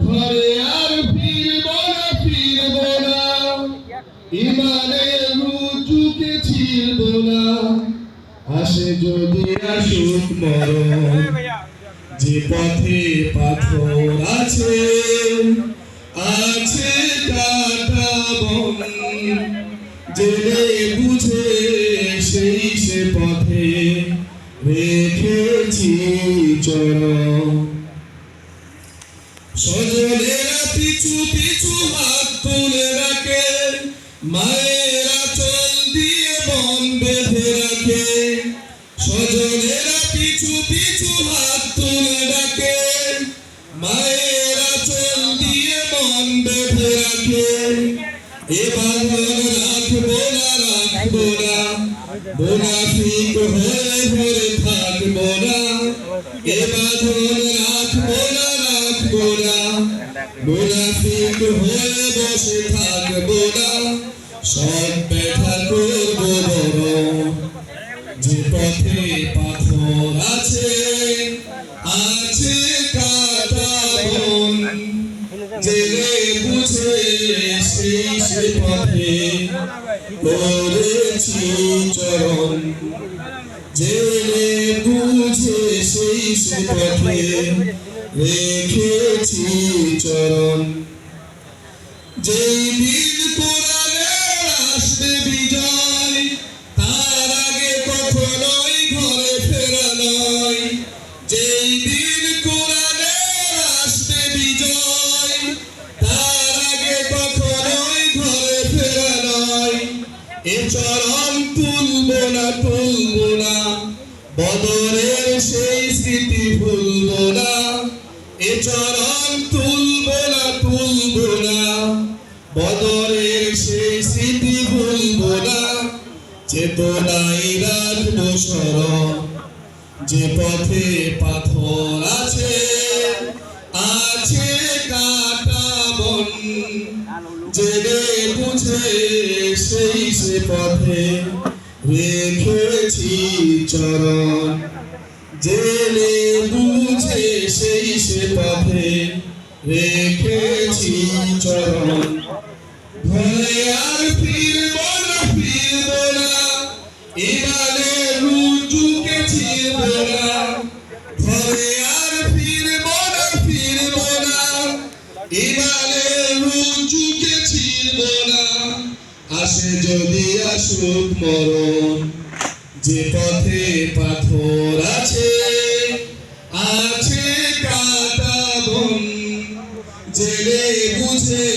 ঘরে আর ফিরব না ইমানের রুজুকে ছিড়ব না আসে যদি আসুক মরণ যে পথে পাথর আছে আছে কাটা বন জেনে বুঝে সেই সে পথে রেখেছি চরণ সজনেরা পিছু পিছু হাত তুলে রাখে মায়েরা চল দিয়ে বন বেঁধে রাখে সজনেরা পিছু পিছু হাত তুলে রাখে মায়েরা চল দিয়ে বন বেঁধে রাখে এ বাঁধন রাখবো না মুনাফিক হয়ে ঘরে থাকবো না এ বাঁধন রাখবো না মুনাফিক হয়ে বসে থাকবো না সব ব্যথা করবো বড় যে পথে পাথর আছে আছে কাটা বন জেনে বুঝে সেই সে পথে করেছি চরণ জেনে বুঝে সেই সে পথে রেখেছি চরণ যেই দিন কোরআনের আসবে বিজয় তার আগে কখনোই ঘরে ফেরা নয় যেই দিন কোরআনের আসবে বিজয় তার আগে কখনোই ঘরে ফেরা নয় এ চরণ তুলবো না বদরের সেই স্মৃতি ভুলবো না এ চরণ তুলবো না বদরের সেই স্মৃতি ভুলবো না চেতনাই রাখবো স্মরণ যে পথে পাথর আছে আছে কাটা বন জেনে বুঝে সেই সে পথে রেখেছি চরণ জেনে বুঝে সেই সে পথে রেখেছি চরণ ঘরে আর ফিরব না ইমানের রুজুকে ছিড়ব না ঘরে আর ফিরব না ইমানের রুজুকে ছিড়ব না আসে যদি আসুক মরণ যে পথে পাথর আছে আছে কাটা বন জেনে বুঝে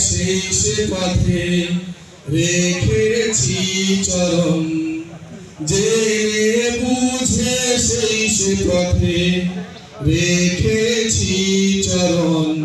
সেই সে পথে রেখেছি চরণ জেনে বুঝে সেই সে পথে রেখেছি চরণ